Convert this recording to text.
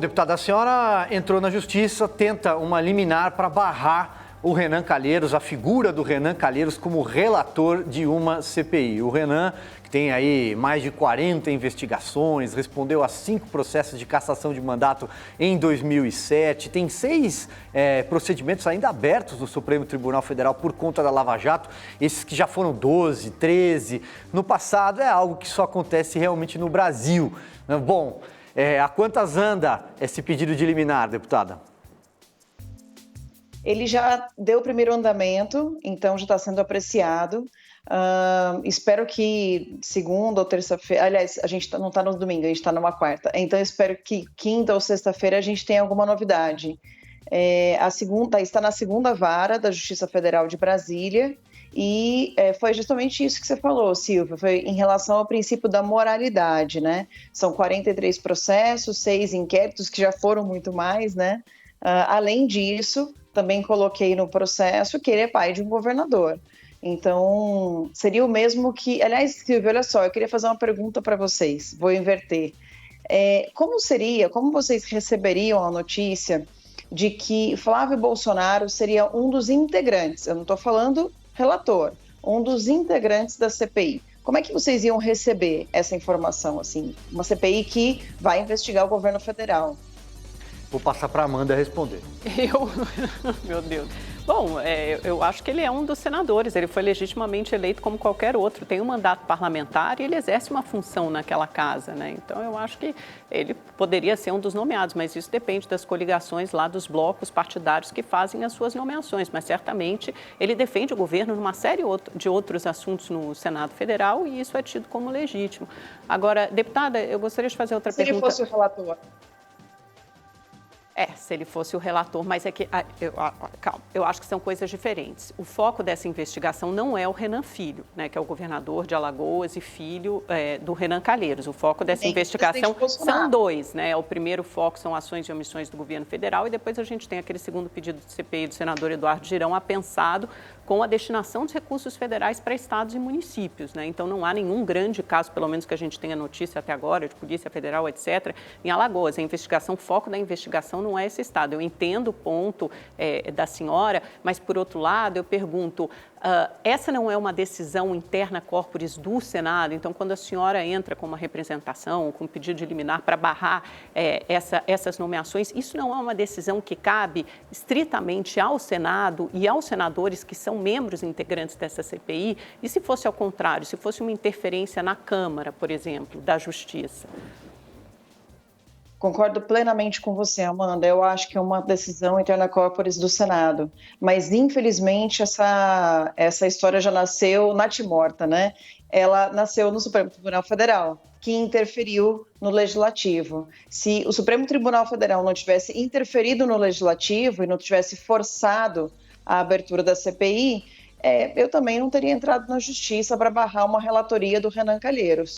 Deputada, a senhora entrou na justiça, tenta uma liminar para barrar o Renan Calheiros, a figura do Renan Calheiros como relator de uma CPI. O Renan, que tem aí mais de 40 investigações, respondeu a 5 processos de cassação de mandato em 2007, tem 6 procedimentos ainda abertos no Supremo Tribunal Federal por conta da Lava Jato, esses que já foram 12, 13 no passado, é algo que só acontece realmente no Brasil. Bom, a quantas anda esse pedido de liminar, deputada? Ele já deu o primeiro andamento, então já está sendo apreciado. Espero que segunda ou terça-feira, aliás, a gente não está no domingo, a gente está numa quarta, então espero que quinta ou sexta-feira a gente tenha alguma novidade. Está na segunda vara da Justiça Federal de Brasília e foi justamente isso que você falou, Silvia, foi em relação ao princípio da moralidade, né? São 43 processos, 6 inquéritos, que já foram muito mais, né? Além disso, também coloquei no processo que ele é pai de um governador. Então, seria o mesmo que... Aliás, Silvia, olha só, eu queria fazer uma pergunta para vocês, vou inverter. Como vocês receberiam a notícia de que Flávio Bolsonaro seria um dos integrantes, eu não estou falando relator, um dos integrantes da CPI? Como é que vocês iam receber essa informação, assim? Uma CPI que vai investigar o governo federal. Vou passar para a Amanda responder. Meu Deus. Bom, eu acho que ele é um dos senadores, ele foi legitimamente eleito como qualquer outro, tem um mandato parlamentar e ele exerce uma função naquela casa, né? Então eu acho que ele poderia ser um dos nomeados, mas isso depende das coligações lá dos blocos partidários que fazem as suas nomeações, mas certamente ele defende o governo numa série de outros assuntos no Senado Federal e isso é tido como legítimo. Agora, deputada, eu gostaria de fazer outra pergunta. Se ele fosse o relator. Se ele fosse o relator, mas calma, eu acho que são coisas diferentes. O foco dessa investigação não é o Renan Filho, né, que é o governador de Alagoas e filho do Renan Calheiros. O foco dessa investigação são 2, né? O primeiro foco são ações e omissões do governo federal e depois a gente tem aquele segundo pedido de CPI do senador Eduardo Girão apensado com a destinação de recursos federais para estados e municípios, né? Então não há nenhum grande caso, pelo menos que a gente tenha notícia até agora, de Polícia Federal, etc., em Alagoas. O foco da investigação não é esse estado. Eu entendo o ponto da senhora, mas, por outro lado, eu pergunto, essa não é uma decisão interna corporis do Senado? Então, quando a senhora entra com uma representação, com um pedido de liminar para barrar essas nomeações, isso não é uma decisão que cabe estritamente ao Senado e aos senadores que são membros integrantes dessa CPI? E se fosse ao contrário, se fosse uma interferência na Câmara, por exemplo, da Justiça? Concordo plenamente com você, Amanda. Eu acho que é uma decisão interna corporis do Senado. Mas, infelizmente, essa história já nasceu natimorta, né? Ela nasceu no Supremo Tribunal Federal, que interferiu no Legislativo. Se o Supremo Tribunal Federal não tivesse interferido no Legislativo e não tivesse forçado a abertura da CPI, eu também não teria entrado na Justiça para barrar uma relatoria do Renan Calheiros.